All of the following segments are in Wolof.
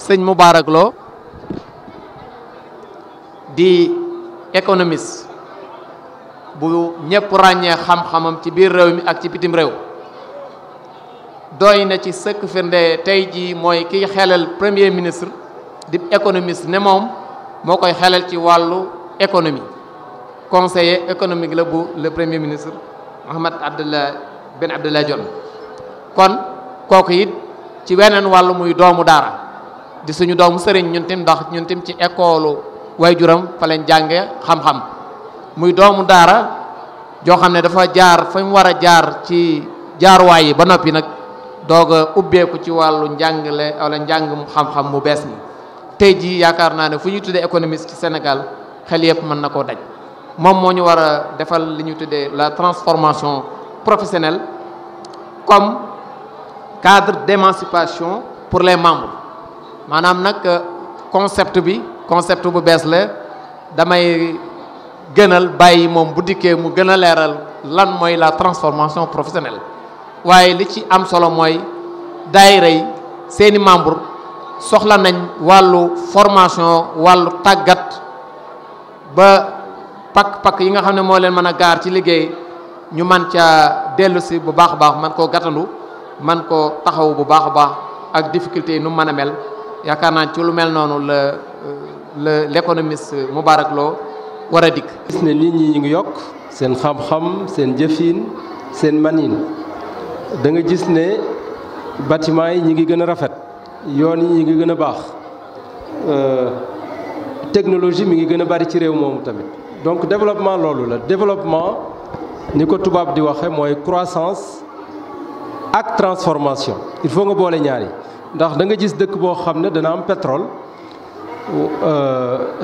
sëñ Moubarak Lo di économiste bu ñëpp ràññee xam-xamam ci biir réew mi ak ci bitim réew doy na ci sëkk firnde tey jii mooy kiy xelal premier ministre di économiste ne moom moo koy xelal ci wàllu économie conseiller économique la bu le premier ministre Mohamed Ben Abdallah Dionne kon kooku it ci weneen wàllu muy doomu daara di suñu doomu sëriñ ñun tim ndax ñun tim ci école waajuram fa leen jànge xam-xam muy doomu daara joo xam ne dafa jaar fa mu war a jaar ci jaaruwaay yi ba noppi nag doog a ubbeeku ci wàllu njàngale wala njàng xam-xam mu bees mi tey jii yaakaar naa ne fu ñu tuddee économiste ci Sénégal xel yëpp mën na koo daj moom moo ñu war a defal li ñu tuddee la transformation professionnelle comme cadre d'émancipation pour les membres maanaam nag concept bu bees la damay gënal bàyyi moom bu dikkee mu gën a leeral lan mooy la transformation professionnelle waaye li ci am solo mooy daayira yi seeni membre soxla nañ wàllu formation wàllu tàggat ba pakk yi nga xam ne moo leen mën a gaar ci liggéey ñu man ca dellu si bu baax a baax man koo gàttandu man koo taxaw bu baax a baax ak difficulté yi nu mën a mel yaakaar naa ci lu mel noonu l'économiste Moubarak Lo war a dikk. gis ne nit ñi ñu ngi yokk seen xam-xam seen jëfin seen manin da nga gis ne bâtiment yi ñi ngi gën a rafet yoon yi ñi ngi gën a baax technologie mi ngi gën a bari ci réew moomu tamit donc développement loolu la développement ni ko tubaab di waxe mooy croissance ak transformation il faut nga boole ñaari ndax da nga gis dëkk boo xam ne dana am pétrole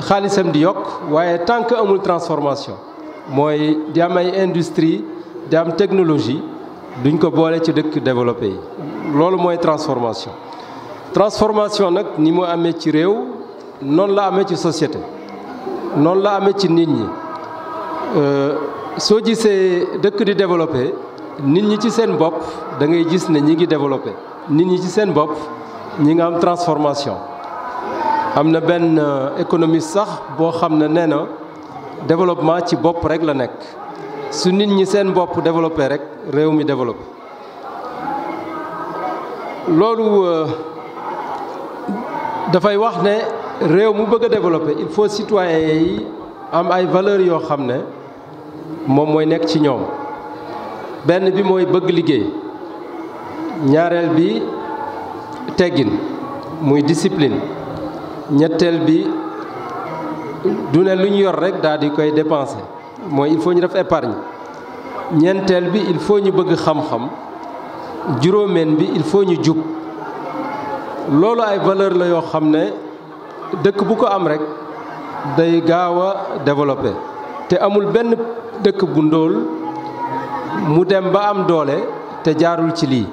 xaalisam di yokk waaye tant que amul transformation mooy di am ay industrie di am technologie duñ ko boole ci dëkk développé yi loolu mooy transformation nag ni mu amee ci réew noonu la amee ci société noonu la amee ci nit ñi soo gisee dëkk di développé nit ñi ci seen bopp da ngay gis ne ñi ngi développé nit ñi ci seen bopp ñi nga am transformation am na benn économiste sax boo xam ne nee na développement ci bopp rek la nekk su nit ñi seen bopp développé rek réew mi développé loolu dafay wax ne réew mu bëgg a développé il faut citoyens yi am ay valeurs yoo xam ne moom mooy nekk ci ñoom benn bi mooy bëgg liggéey ñaareel bi teggin muy discipline ñetteel bi du ne lu ñu yor rek daal di koy dépenser mooy il faut ñu def épargne ñeenteel bi il faut ñu bëgg xam-xam juróomeen bi il faut ñu jub loolu ay valeur la yoo xam ne dëkk bu ko am rek day gaaw a développé te amul benn dëkk bu ndóol mu dem ba am doole te jaarul ci lii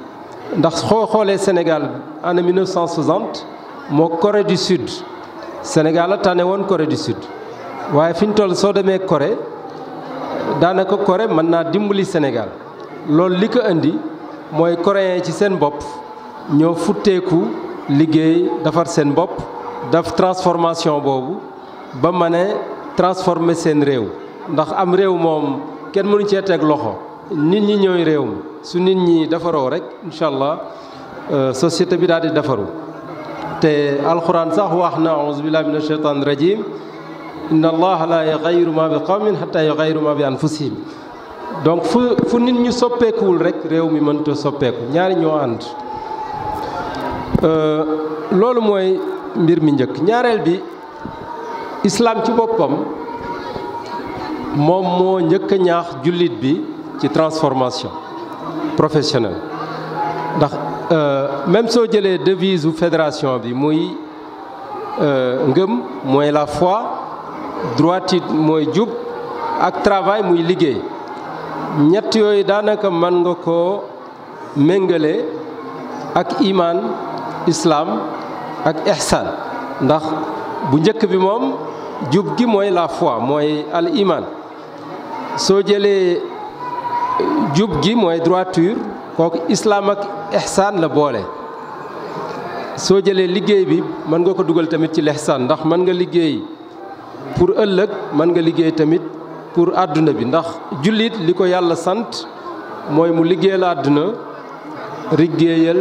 ndax xoolee Sénégal année 1960 moo Corée du Sud Sénégal la tànne woon Corée du Sud waaye fi ñu toll soo demee Corée daanaka Corée mën naa dimbali Sénégal loolu li ko indi mooy coréen ci seen bopp ñoo futteeku liggéey defar seen bopp def transformation boobu ba mën a transformer seen réew ndax am réew moom kenn mënu cee teg loxo nit ñi ñooy réew mi su nit ñi defaroo rek incha allah société bi daal di defaru te alxuraan sax wax na auzu billahi min ashaytan rajim inna allaha la yughayyiru ma bi qawmin hatta yughayyiru ma bi anfusihim donc fu nit ñu soppeekuwul rek réew mi mënta soppeeku ñaari ñoo ànd loolu mooy mbir mi njëkk ñaareel bi islam ci boppam moom moo njëkk a ñaax jullit bi ci transformation professionnelle ndax même soo jëlee devise u fédération bi muy ngëm mooy la foi droitude mooy jub ak travail muy liggéey ñett yooyu daanaka mën nga koo méngale ak iman islam ak ihsan ndax bu njëkk bi moom jub gi mooy la foi mooy al iman soo jëlee jub gi mooy droiture kooku islam ak ihsan la boole soo jëlee liggéey bi mën nga ko dugal tamit ci lihsaan ndax mën nga liggéey pour ëllëg mën nga liggéey tamit pour àdduna bi ndax jullit li ko yàlla sant mooy mu liggéeyal àdduna liggéeyal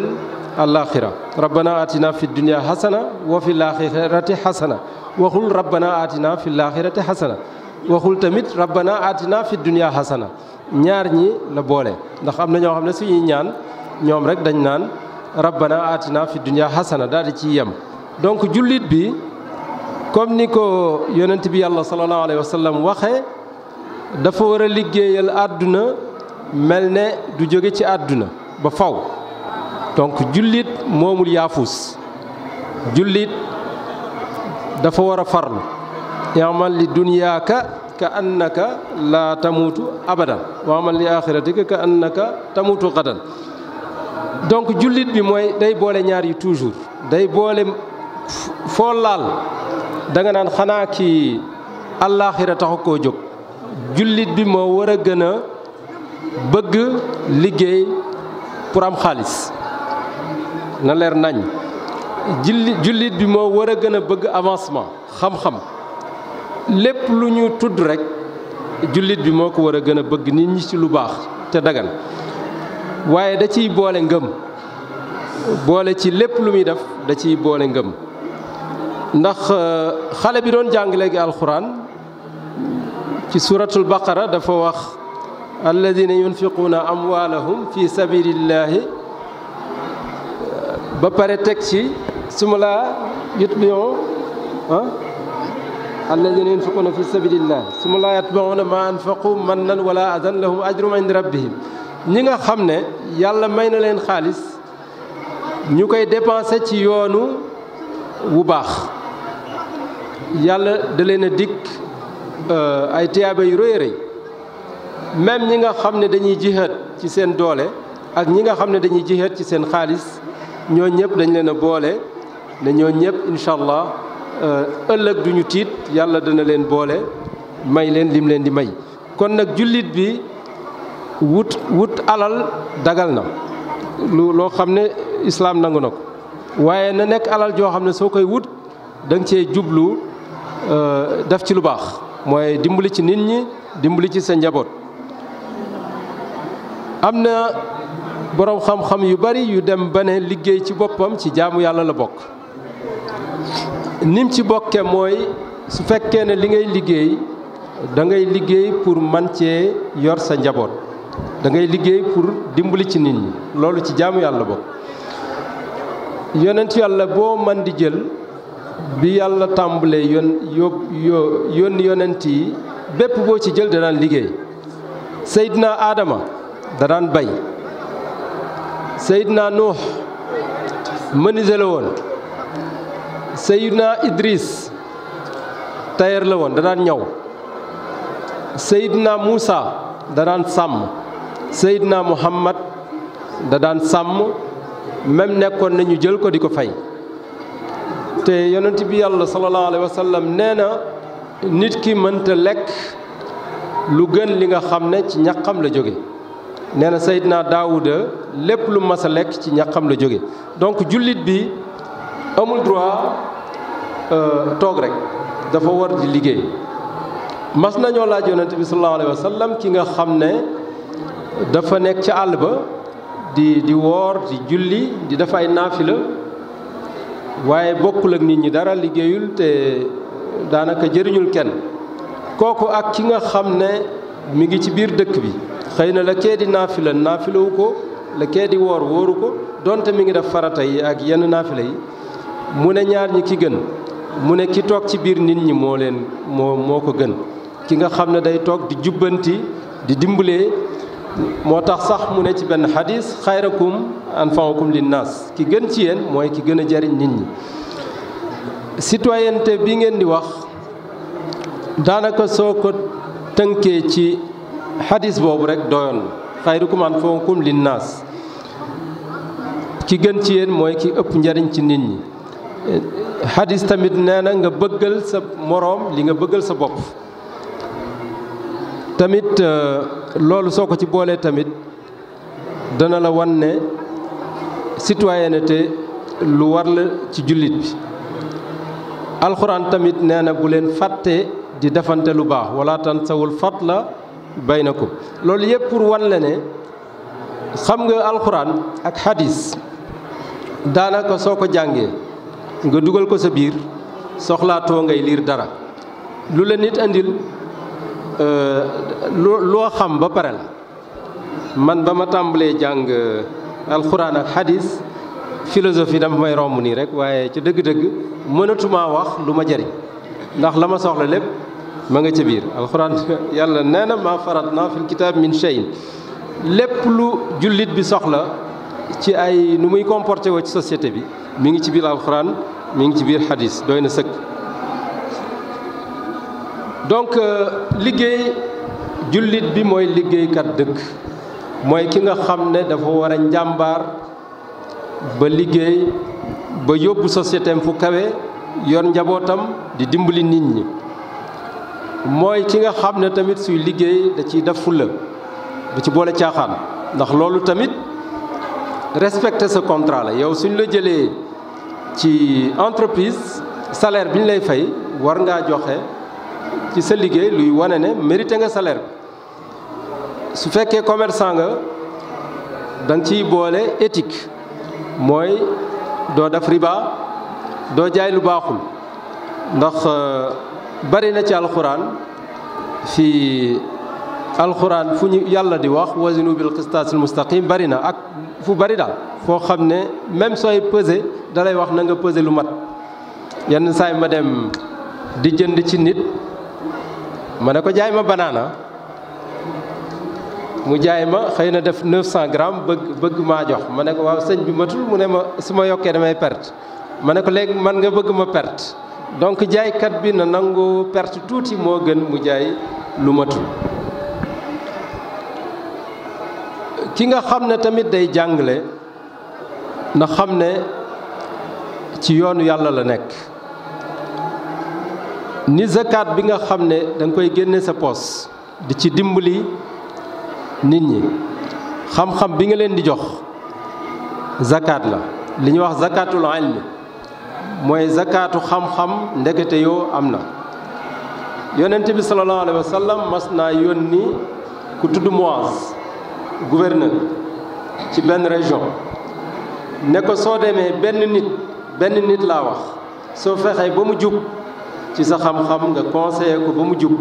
alaaxira rabbana atina fi dunya hasana wa fi laaxirati hasana waxul rabbana atina fi laaxirati hasana waxul tamit rabbana atina fi dunya hasana ñaar ñi la boole ndax am na ñoo xam ne suñuy ñaan ñoom rek dañ naan rabbana atina fi dunya hasana daal di ciy yem donc jullit bi comme ni ko yonent bi yàlla sallallahu alayhi wa sallam waxee dafa war a liggéeyal àdduna mel ne du jóge ci àdduna ba faw donc jullit moomul yaafus jullit dafa war a farlu yaamal li dunyaaka ka annaka la tamuutu abadan waamal li axiratika ka annaka tamuutu gadan donc jullit bi mooy day boole ñaar yi toujours day boole foo laal da nga naan xanaa kii àllaaxira taxu koo jóg jullit bi moo war a gën a bëgg liggéey pour am xaalis na leer nañ jullit bi moo war a gën a bëgg avancement xam-xam lépp lu ñu tudd rek jullit bi moo ko war a gën a bëgg nit ñi ci lu baax te dagan waaye da ciy boole ngëm boole ci lépp lu muy def da ciy boole ngëm ndax xale bi doon jàng léegi alxuraan ci suratul baqara dafa wax alladina yunfiquuna amwaalahum fi sabilillahi ba pare teg ci suma laa yutbi'u alladina yunfiquuna fi sabilillahi suma laa yatba'una ma anfaqu mannan wala adan lahum ajrum inda rabbihim ñi nga xam ne yàlla may na leen xaalis ñu koy dépensé ci yoonu wu baax yàlla da leen a dikk ay tiyaaba yu rëy rëy même ñi nga xam ne dañuy jihaad ci seen doole ak ñi nga xam ne dañuy jihaad ci seen xaalis ñoo ñëpp dañ leen a boole ne ñoo ñëpp incha allah ëllëg duñu tiit yàlla dana leen boole may leen lim leen di may kon nag jullit bi wut alal dagal na loo xam ne islaam nangu na ko waaye na nekk alal joo xam ne soo koy wut da nga cee jublu def ci lu baax mooy dimbali ci nit ñi dimbali ci sa njaboot. am na boroom xam-xam yu bari yu dem ba ne liggéey ci boppam ci jaamu yàlla la bokk nim ci bokke mooy su fekkee ne li ngay liggéey da ngay liggéey pour man cee yor sa njaboot da ngay liggéey pour dimbali ci nit ñi loolu ci jaamu yàlla bokk. yonent yàlla boo man di jël bi yàlla tàmbalee yónni yonent yi bépp boo ci jël danaan liggéey Seydina Adama da daan bay Seydina Nuux menuisier la woon Seydina Idris tailleur la woon da daan ñaw Seydina Muusa da daan sàmm Seydina Muhammad da daan sàmm même nekkoon nañu jël ko di ko fay te yonent bi yàlla sallallahu alayhi wa sallam nee na nit ki mënta lekk lu gën li nga xam ne ci ñaqam la jóge nee na Seydina Daawuda lépp lu mas a lekk ci ñaqam la jóge donc jullit bi amul droit toog rek dafa war di liggéey mas nañoo laaj yonent bi sallallahu alayhi wa sallam ki nga xam ne dafa nekk ci àll ba di woor di julli di def ay naafila waaye bokkul ak nit ñi dara liggéeyul te daanaka jëriñul kenn kooku ak ki nga xam ne mi ngi ci biir dëkk bi xëy na la kee di naafilawu ko la kee di wóoru ko donte mi ngi def farata yi ak yenn naafila yi mu ne ñaar ñi ki gën mu ne ki toog ci biir nit ñi moo ko gën ki nga xam ne day toog di jubbanti di dimbalee moo tax sax mu ne ci benn xadis xayrakum anfa'ukum linnaas ki gën ci yéen mooy ki gën a jariñ nit ñi. citoyenneté bi ngeen di wax daanaka soo ko tënkee ci xadis boobu rek doyoon xayrakum anfa'ukum linnaas ki gën ci yéen mooy ki ëpp njariñ ci nit ñi. xadis tamit nee na nga bëggal sa moroom li nga bëggal sa bopp. tamit loolu soo ko ci boolee tamit dana la wan ne citoyenneté lu war la ci jullit bi. alxuraan tamit nee na bu leen fàtte di defante lu baax wala tansawul fadla baynakum. loolu yëpp pour wan la ne xam nga alxuraan ak hadis daanaka soo ko jàngee nga dugal ko sa biir soxlaatoo ngay liir dara lu la nit andil loo xam ba pare la. man ba ma tàmbalee jàng alxuraan ak hadis philosophie dama may romb nii rek waaye ca dëgg-dëgg mënatumaa wax lu ma jariñ ndax la ma soxla lépp ma nga ca biir alxuraan. yàlla nee na ma faratna fil kitaab min shay'in lépp lu jullit bi soxla ci ay nu muy comporté woo ci société bi mi ngi ci biir alxuraan mi ngi ci biir hadis doy na sëkk. donc liggéey jullit bi mooy liggéeykat dëgg mooy ki nga xam ne dafa war a njàmbaar ba liggéey ba yóbbu société am fu kawe yor njabootam di dimbali nit ñi. mooy ki nga xam ne tamit suy liggéey da ciy def fulla da ci boole caaxaan ndax loolu tamit respecter sa contrat la. yow suñ la jëlee ci entreprise salaire bi ñu lay fay war ngaa joxe ci sa liggéey luy wane ne mérité nga salaire bi. su fekkee commerçant nga da nga ciy boole éthique mooy doo def riba doo jaay lu baaxul ndax bari na ci alxuraan fii alxuraan fu ñu yàlla di wax wazinu bil qistaasil mustaqim bari na ak fu bari daal foo xam ne même sooy peser dalay wax na nga peser lu mat. yenn saay ma dem di jënd ci nit ma ne ko jaay ma banaana mu jaay ma xëy na def 900 grammes bëgg maa jox ma ne ko waaw sëñ bi matul mu ne ma su ma yokkee damay perte ma ne ko léegi man nga bëgg ma perte. donc jaaykat bi na nangu perte tuuti moo gën mu jaay lu matul. ki nga xam ne tamit day jàngale na xam ne ci yoonu yàlla la nekk. ni zakat bi nga xam ne da nga koy génne sa poos di ci dimbali nit ñi xam-xam bi nga leen di jox zakat la. li ñuy wax zakatul ilmi mooy zakaatu xam-xam ndekete yoo am na. yonent bi sallallahu alayhi wa sallam mas naa yónni ku tudd Muaz gouverneur ci benn région ne ko soo demee benn nit laa wax soo fexee ba mu jub ci sa xam-xam nga conseillé ko ba mu jub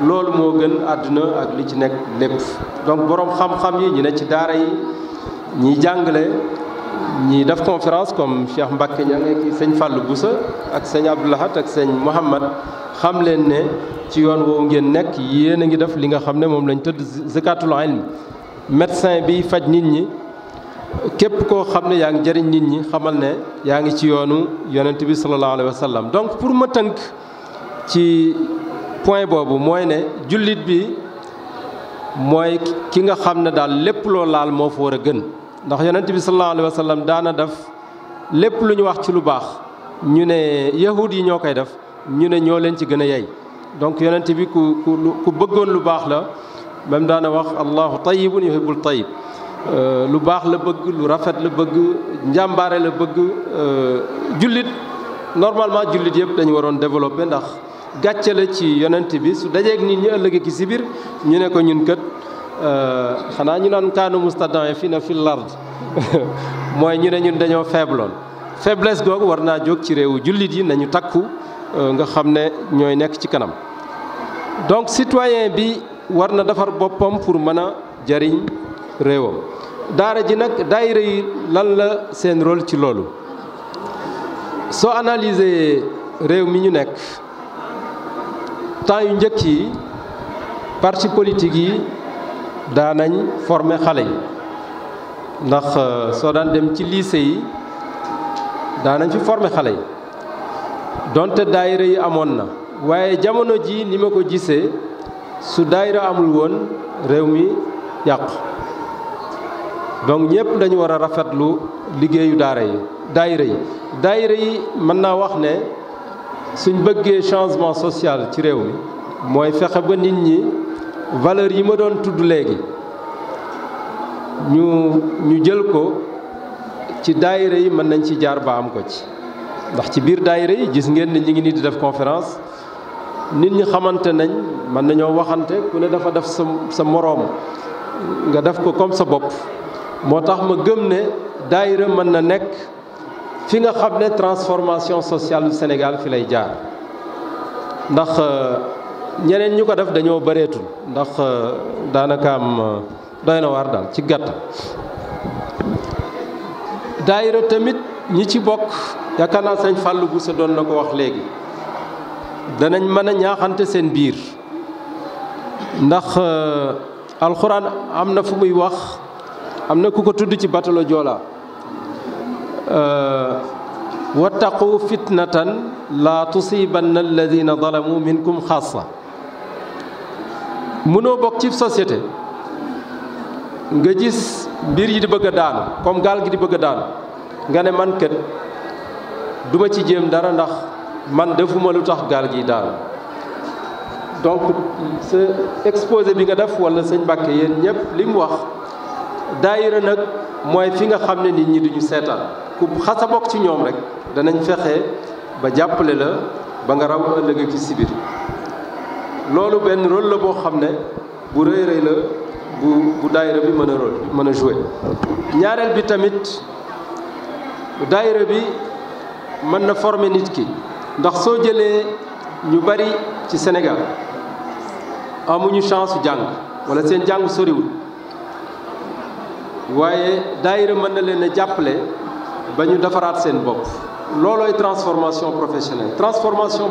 loolu moo gën àdduna ak li ci nekk lépp. donc borom xam-xam yi ñi ne ci daara yi ñiy jàngale ñi def conférence comme Cheikh Mbacke ña ngi sëñ Fallou Boussa ak sëñ Abdoulahat ak sëñ Mouhamad xam leen ne ci yoon woowu ngeen nekk yéen a ngi def li nga xam ne moom lañ tëdd zakatul ilm. médecin bi faj nit ñi képp koo xam ne yaa ngi jëriñ nit ñi xamal ne yaa ngi ci yoonu yonent bi sallallahu alayhi wa sallam. donc pour ma tënk ci point boobu mooy ne jullit bi mooy ki nga xam ne daal lépp loo laal moo fa war a gën. ndax yonent bi sallallahu alayhi wa sallam daana def lépp lu ñu wax ci lu baax ñu ne yahud yi ñoo koy def ñu ne ñoo leen ci gën a yey. donc yonent bi ku bëggoon lu baax la même daana wax allahu tayyibun yuhibbul tayyib. lu baax la bëgg lu rafet la bëgg njàmbaare la bëgg. jullit normalement jullit yëpp dañu waroon développer ndax gàcce la ci yonent bi su dajeeg nit ñi ëllëg ki si biir ñu ne ko ñun kat xanaa ñu naan kaanu mustad'afiina fil ard mooy ñu ne ñun dañoo faibloon. faiblesse googu war naa jóg ci réewu jullit yi nañu takku nga xam ne ñooy nekk ci kanam. donc citoyen bi war na defar boppam pour mën a jariñ réewam. daara ji nag daayira yi lan la seen rôle ci loolu. soo analyser réew mi ñu nekk temps yu njëkk yi parti politique yi daanañ former xale yi ndax soo daan dem ci lycée yi daanañ fi former xale yi donte daayira yi amoon na waaye jamono ji ni ma ko gisee su daayira amul woon réew mi yàqu. donc ñëpp dañu war a rafetlu liggéeyu daayira yi mën naa wax ne suñ bëggee changement social ci réew mi mooy fexe ba nit ñi valeur yi ma doon tudd léegi ñu jël ko ci daayira yi mën nañ ci jaar ba am ko ci ndax ci biir daayira yi gis ngeen ne ñi ngi nii di def conférence nit ñi xamante nañ mën nañoo waxante ku ne dafa def sa moroom nga def ko comme sa bopp moo tax ma gëm ne daayira mën na nekk fi nga xam ne transformation sociale du Sénégal fi lay jaar ndax ñeneen ñu ko def dañoo bëreetul ndax daanaka am doy na waar daal ci gàtt daayira tamit ñi ci bokk yaakaar naa sëñ Fallou Bousso doon na ko wax léegi danañ mën a ñaaxante seen biir ndax alxuraan am na fu muy wax am na ku ko tudd ci batalo Joola wattaqu fitnatan la tusibanna alladina zalamu minkum xaasa mënoo bokk ci société nga gis mbir yi di bëgg a daanu comme gaal gi di bëgg a daanu nga ne man kat duma ci jéem dara ndax man defuma lu tax gaal gi daanu donc sa exposé bi nga def wala sëñ Mbàkke yéen ñëpp li mu wax daayira nag mooy fi nga xam ne nit ñi duñu seetaan ku xasa bokk ci ñoom rek danañ fexe ba jàppale la ba nga raw ëllëg ci sibir loolu benn rôle la boo xam ne bu rëy rëy la bu daayira bi mën a jouer ñaareel bi tamit daayira bi mën na former nit ki ndax soo jëlee ñu bari ci Sénégal amuñu chance jàng wala seen jàng soriwul waaye daayira mën na leen a jàppale ba ñu defaraat seen bopp loolooy transformation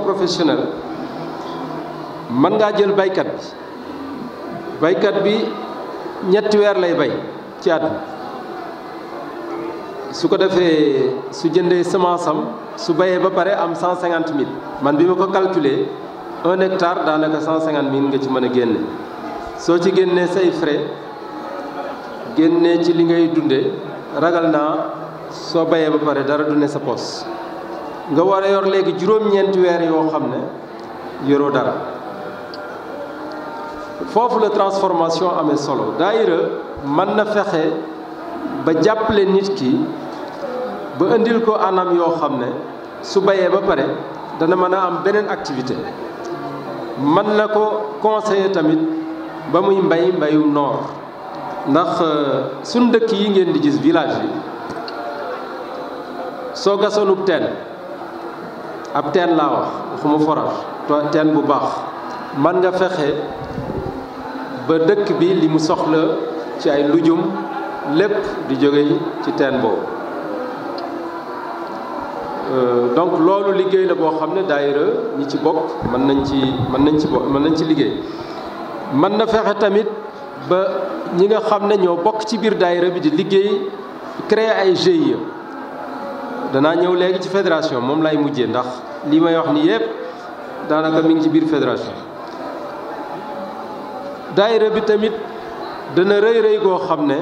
professionnelle mën ngaa jël baykat bi ñetti weer lay bay ci at mi su ko defee su jëndee semence am su bayee ba pare am 150 000 man bi ma ko calculer 1 hectare daanaka 150 000 nga ci mën a génne soo ci génnee say frais génnee ci li ngay dunde ragal naa soo bayee ba pare dara du ne sa pos nga war a yor léegi juróom-ñeenti weer yoo xam ne yoroo dara foofu la transformation amee solo daayira mën na fexe ba jàppale nit ki ba indil ko anam yoo xam ne su bayee ba pare dana mën a am beneen activité mën na ko conseiller tamit ba muy mbayum noor ndax suñ dëkk yi ngeen di gis village yi soo gasoonub teen ab teen laa wax waxuma forage teen bu baax man nga fexe ba dëkk bi li mu soxla ci ay lujum lépp di jóge ci teen boobu donc loolu liggéey la boo xam ne daayira ñi ci bokk mën nañ ci liggéey mën na fexe tamit ba ñi nga xam ne ñoo bokk ci biir daayira bi di liggéey créer ay GIE danaa ñëw léegi ci fédération moom lay mujjee ndax li may wax ni yépp daanaka mi ngi ci biir fédération daayira bi tamit dana rëy goo xam ne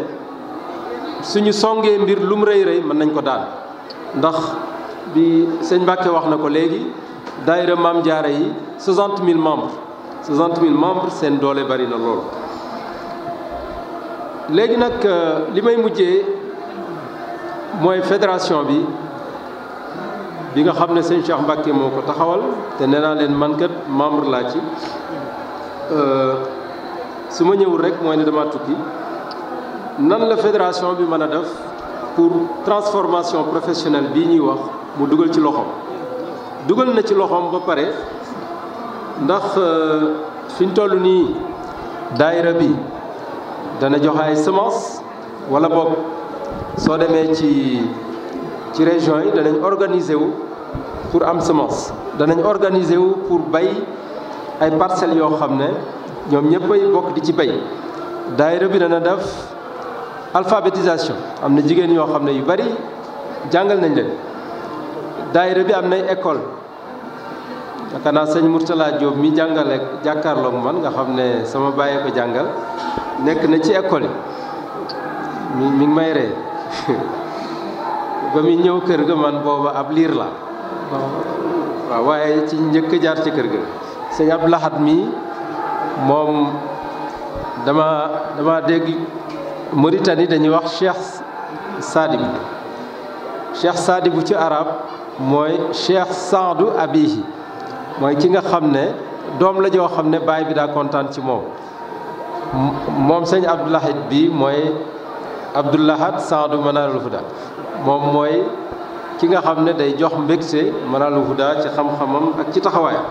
suñu songee mbir lum rëy mën nañ ko daan ndax bi sëñ Mbàkke wax na ko léegi daayira Maam Jaara yi 60 000 membres seen doole bari na lool léegi nag li may mujjee mooy fédération bi nga xam ne sëñ Cheikh Mbàkke moo ko taxawal te nee naa leen man kat membre laa ci su ma ñëwul rek mooy ne dama tukki nan la fédération bi mën a def pour transformation professionnelle bii ñuy wax mu dugal ci loxoom dugal na ci loxoom ba pare ndax fi ñu toll nii daayira bi dana joxe ay semence wala boog soo demee ci région yi danañ organiser wu pour am semence danañ organiser wu pour bay ay parcelles yoo xam ne ñoom ñëpp ay bokk di ci bay daayira bi dana def alphabétisation am na jigéen yoo xam ne yu bari jàngal nañ leen daayira bi am nay école yaakaar naa sëñ Mourtala Diop mi jàngale jàkkaarloog man nga xam ne sama bàyyee ko jàngal nekk na ci école yi mi ngi may ree ba muy ñëw kër ga man booba ab liir la waaw waaye ci njëkk jaar ci kër ga sëñ Abdou Lahad mi moom dama dégg Mauritanie dañuy wax Cheikh Sadim Cheikh Sadibou ci arab mooy Cheikh Saadu Abihi mooy ki nga xam ne doom la joo xam ne baay bi daa kontaan ci moom moom sëñ Abdoulahad bi mooy Abdoulahad Saadu Manarul Huda moom mooy ki nga xam ne day jox mbégte Manarul Huda ci xam-xamam ak ci taxawaayam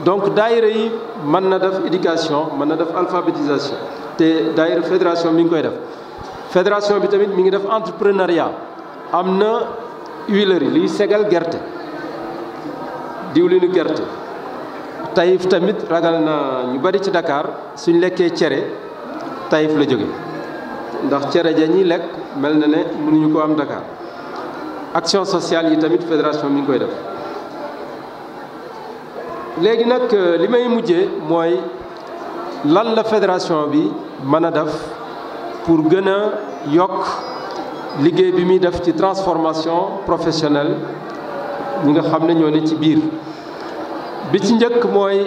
donc daayira yi mën na def éducation mën na def alphabétisation te daayira fédération mi ngi koy def fédération bi tamit mi ngi def entrepreneuriat am na huilerie liy segal gerte diwlinu gerte Taïf tamit ragal na ñu bari ci Dakar suñ lekkee cere Taïf la jóge ndax cere ja ñuy lekk mel na ne mënuñu ko am Dakar action sociale yi tamit fédération mi ngi koy def léegi nag li may mujjee mooy lan la fédération bi mën a def pour gën a yokk liggéey bi muy def ci transformation professionnelle ñi nga xam ne ñoo ne ci biir bi ci njëkk mooy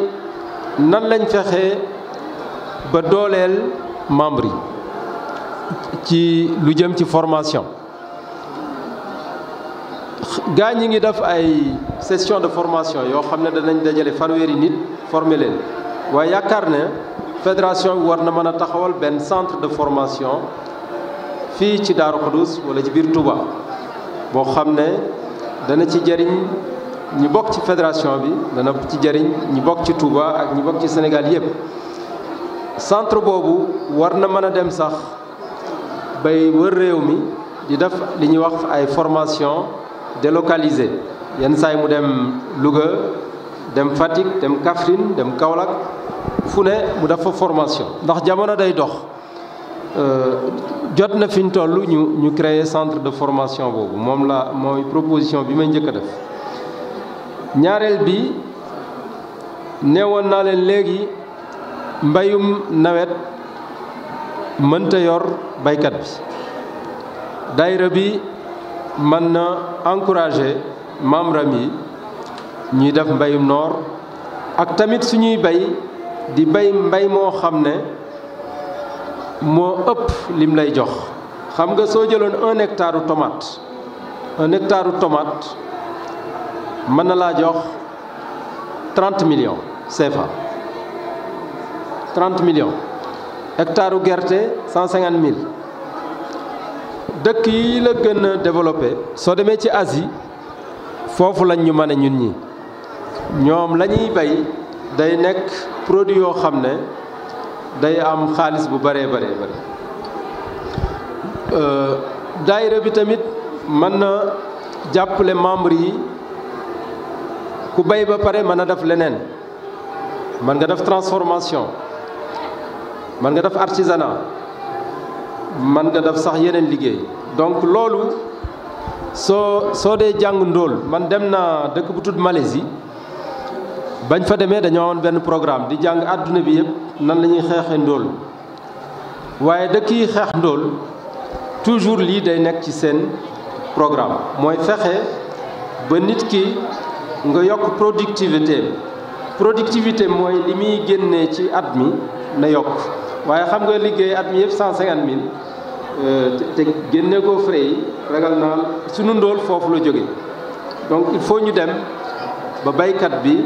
nan lañ fexe ba dooleel membre yi ci lu jëm ci formation gaa ñi ngi def ay session de formation yoo xam ne danañ dajale fanweeri nit former leen waaye yaakaar ne fédération bi war na mën a taxawal benn centre de formation fii ci Daaru Xudoos wala ci biir Touba boo xam ne dana ci jëriñ ñi bokk ci fédération bi dana ci jëriñ ñi bokk ci Touba ak ñi bokk ci Sénégal yépp centre boobu war na mën a dem sax bay wër réew mi di def li ñuy wax ay formation délocalisée yenn saay mu dem Louga dem Fatick dem Kaffrine dem Kaolack fu ne mu def fa formation ndax jamono day dox jot na fi ñu toll ñu créer centre de formation boobu moom la mooy proposition bi may njëkk a def ñaareel bi neewoon naa leen léegi mbayum nawet mënta yor baykat bi daayira bi mën na encourager membre am yi ñuy def mbayum noor ak tamit suñuy bay di bay mbay moo xam ne moo ëpp lim lay jox xam nga soo jëloon 1 hectare tomate 1 hectare tomate mën na laa jox 30 millions CFA 30 millions hectare gerte 150 000 dëkk yi la gën a développé soo demee ci Asie foofu lañ ñu mën a ñun ñi ñoom la ñuy bay day nekk produit yoo xam ne day am xaalis bu bëree bëree bëri daayira bi tamit mën na jàppale membre yi ku bay ba pare mën a def leneen mën nga def transformation mën nga def artisanat mën nga def sax yeneen liggéey donc loolu soo dee jàng ndóol man dem naa dëkk bu tudd Malaisie bañ fa demee dañoo amoon benn programme di jàng àdduna bi yëpp nan la ñuy xeexee ndóol waaye dëkk yi xeex ndóol toujours lii day nekk ci seen programme mooy fexe ba nit ki nga yokk productivité mooy li muy génnee ci at mi na yokk waaye xam nga liggéey at mi yëpp 150 000 te génne ko frais yi ragal naa sunu ndóol foofu la jóge donc il faut ñu dem ba baykat bi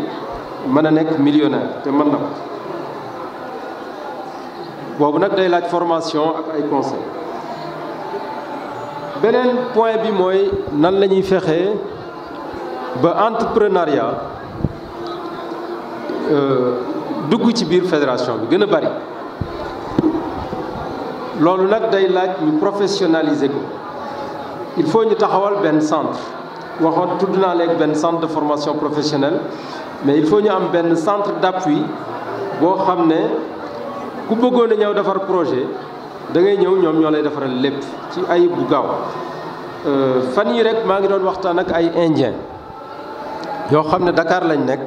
mën a nekk millionnaire te mën na ko boobu nag day laaj formation ak ay conseils beneen point bi mooy nan la ñuy fexee ba entrepreneuriat dugg ci biir fédération bi gën a bari loolu nag day laaj ñu professionnaliser ko il faut ñu taxawal benn centre waxoon tudd naa léegi benn centre de formation professionnelle mais il faut ñu am benn centre d'appui boo xam ne ku bëggoon a ñëw defar projet da ngay ñëw ñoom ñoo lay defaral lépp ci ayib bu gaaw fan yi rek maa ngi doon waxtaan ak ay indien yoo xam ne Dakar lañ nekk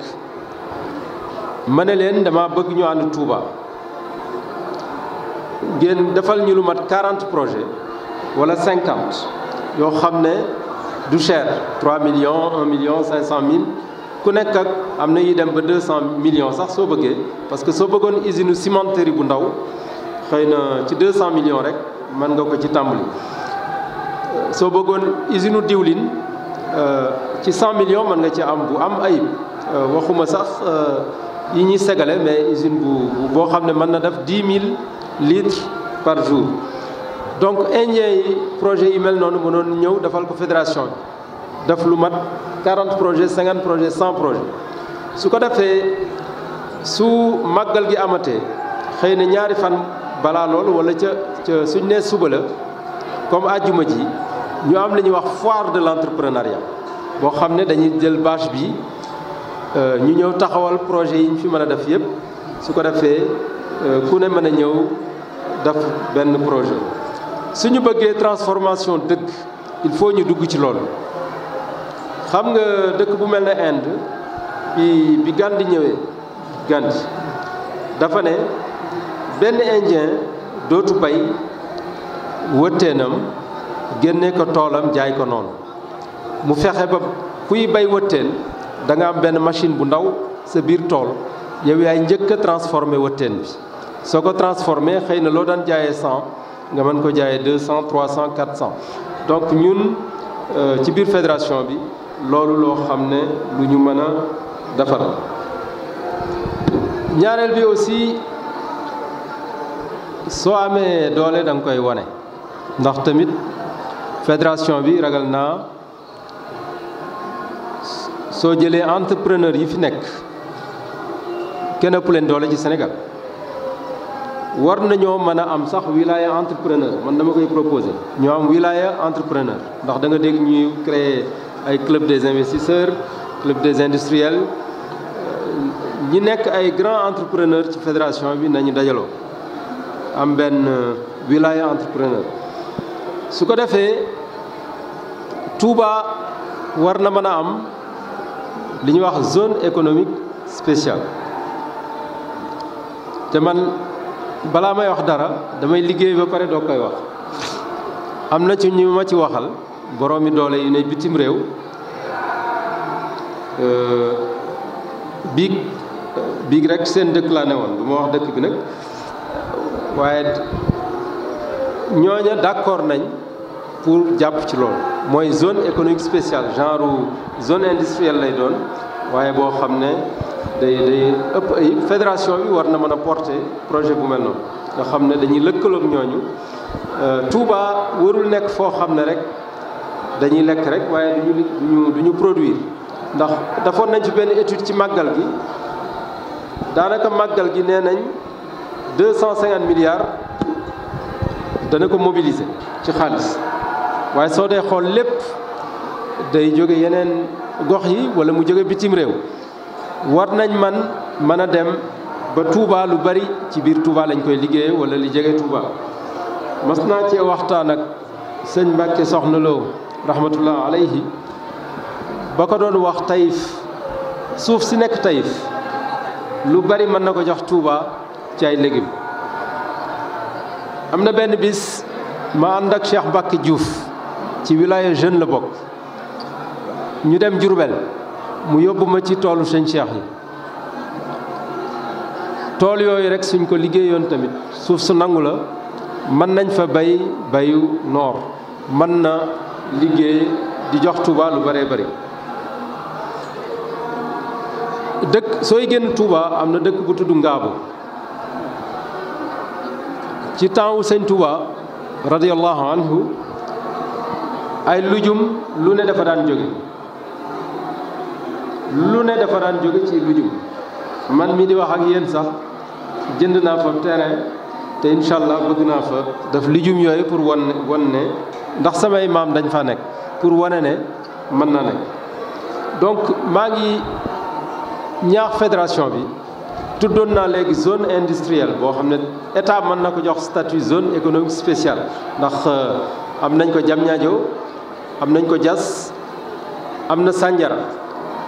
ma ne leen dama bëgg ñu ànd Touba ngeen defal ñu lu mat 40 projets wala 50 yoo xam ne du cher 3 millions 1 million 500 000 ku nekk ak am na yi dem ba 200 millions sax soo bëggee parce que soo bëggoon usine cimenterie bu ndaw xëy na ci 200 millions rek mën nga ko ci tàmbali soo bëggoon usine diwlin ci 100 millions mën nga ci am bu am ayib waxuma sax yi ñuy segale mais usine boo xam ne mën na def 10 000 litres par jour. donc indien yi projet yi mel noonu mënoon ñëw defal ko fédération bi def lu mat 40 projets 50 projets 100 projets su ko defee su màggal gi amatee xëy na ñaari fan balaa loolu wala ca suñ nee suba la comme àjjuma ji ñu am li ñuy wax foire de l'entrepreneuriat boo xam ne dañuy jël bâche bi ñu ñëw taxawal projet yi ñu fi mën a def yépp su ko defee ku ne mën a ñëw def benn projet suñu bëggee transformation dëkk il faut ñu dugg ci loolu xam nga dëkk bu mel ne Inde bi Gandhi ñëwee Gandhi dafa ne benn indien dootu bay wëtteenam génne ko toolam jaay ko noonu mu fexe ba kuy bay wëtteen da nga am benn machine bu ndaw sa biir tool yow yaay njëkk a transformé wëtteen bi soo ko transformé xëy na loo daan jaayee 100 nga mën ko jaayee 200 300 400 donc ñun ci biir fédération bi loolu loo xam ne lu ñu mën a defar ñaareel bi aussi soo amee doole da nga koy wane ndax tamit fédération bi ragal naa soo jëlee entrepreneur yi fi nekk kenn ëpp leen doole ci Sénégal war nañoo mën a am sax wilaya entrepreneur man dama koy proposer ñoo am wilaya entrepreneur ndax da nga dégg ñuy créer ay club des investisseurs club des industriels ñi nekk ay grands entrepreneurs ci fédération bi nañu dajaloo am benn wilaya entrepreneur su ko defee Touba war na mën a am li ñuy wax zone économique spéciale te man balaa may wax dara damay liggéey ba pare doo koy wax am na ci ñu ma ci waxal boroomi doole yu ne bitim réew biig rek seen dëkk laa ne woon du ma wax dëkk bi nag waaye ñooña d'accord nañ pour jàpp ci loolu mooy zone économique spéciale genre zone industrielle lay doon waaye boo xam ne day ëpp ay fédération bi war na mën a porter projet bu mel noonu nga xam ne dañuy lëkkaloog ñooñu Touba warul nekk foo xam ne rek dañuy lekk rek waaye duñu produire ndax defoon nañ ci benn étude ci màggal gi daanaka màggal gi nee nañ 250 milliards dana ko mobiliser ci xaalis waaye soo dee xool lépp day jóge yeneen gox yi wala mu jóge bitim réew war nañ mën a dem ba Touba lu bari ci biir Touba lañ koy liggéeye wala li jege Touba mas naa cee waxtaan ak sëñ Mbàkke Soxna Lo rahmatullah alayhi ba ko doon wax Taïf suuf si nekk Taïf lu bari mën na ko jox Touba ci ay légumes am na benn bis ma ànd ak Cheikh Mbacke Diouf ci wilaya jeune la bokk ñu dem Diourbel mu yóbbu ma ci toolu sëñ Cheikh yi tool yooyu rek suñ ko liggéeyoon tamit suuf su nangu la mën nañ fa bayu noor mën na liggéey di jox Touba lu bëree bëri dëkk sooy génn Touba am na dëkk bu tudd Ngaabu ci temps wu sëñ Touba radiyallahu anhu ay lujum lu ne dafa daan jóge ci lujum man mi di wax ak yéen sax jënd naa fa terrain te incha allah bëgg naa fa def lujum yooyu pour wan ne ndax samay maam dañ fa nekk pour wane ne mën na nekk donc maa ngi ñaax fédération bi tuddoon naa léegi zone industrielle boo xam ne état mën na ko jox statut zone économique spéciale ndax am nañ ko Diamniadio am nañ ko Diass am na Sandiara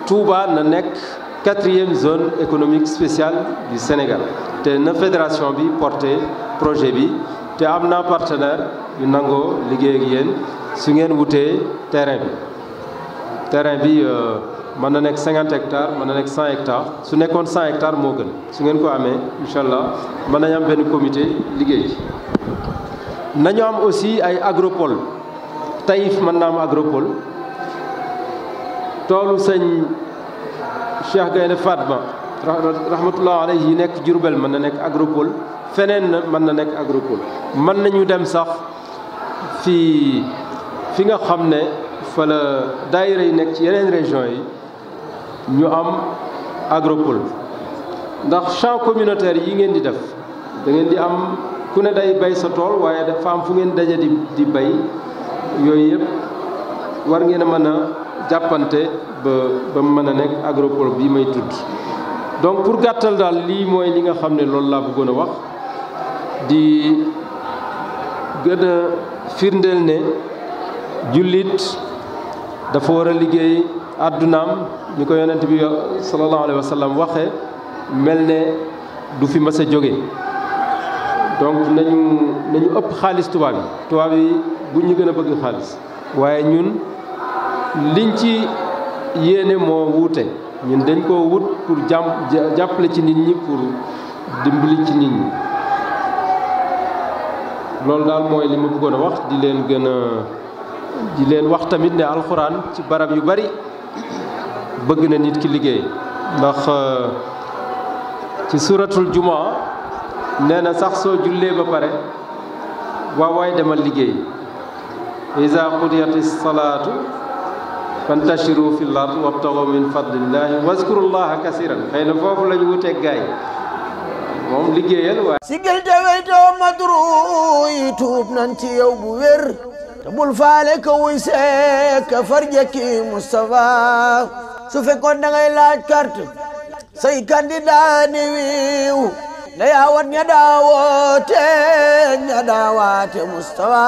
Touba na nekk 4e zone économique spéciale du Sénégal te na fédération bi porté projet bi te am naa partenaire yu nangoo liggéey ak yéen su ngeen wutee terrain bi mën na nekk 50 hectares mën na nekk 100 hectares su nekkoon 100 hectares moo gën su ngeen ko amee incha allah mën nañu am benn comité liggéey nañu am aussi ay agropole Taïf mën naa am agropole toolu sëñ Cheikh Gaynde Fatma rahmatullah alayhi yi nekk Jurbel mën na nekk agropole feneen na mën na nekk agropole mën nañu dem sax fi nga xam ne fa la daayira yi nekk ci yeneen région yi ñu am agropole ndax champ communautaire yi ngeen di def da ngeen di am ku ne day bay sa tool waaye dafa am fu ngeen daje di bay yooyu yëpp war ngeen a mën a jàppante ba mën a nekk agropole bi may tudd donc pour gàttal daal lii mooy li nga xam ne loolu laa bëggoon a wax di gën a firndeel ne jullit dafa war a liggéey àddunaam ni ko yonent bi sallallahu alayhi wa sallam waxee mel ne du fi mas a jóge donc nañu ëpp xaalis tubaab yi bu ñu gën a bëgg xaalis waaye ñun liñ ci yéene moo wuute ñun dañ koo wut pour jàppale ci nit ñi pour dimbali ci nit ñi loolu daal mooy li ma bëggoon a wax di leen wax tamit ne alxuraan ci barab yu bari bëgg na nit ki liggéey ndax ci suratul jumaa nee na sax soo jullee ba pare waay demal liggéey iza qudiyati salaatu fantashiru fil ardi wabtagu min fadlillahi wazkurullaha kasiran xëy na foofu la ñu wuteeg gaay moom liggéeyal waaye sigil te weytoo madru yi tuub nan ci yow bu wér te bul faale ka wuy see ka farjaki Moustapha su fekkoon da ngay laaj carte say candidat ni wiiw na yaawat ña daawoote ña daawaate Moustapha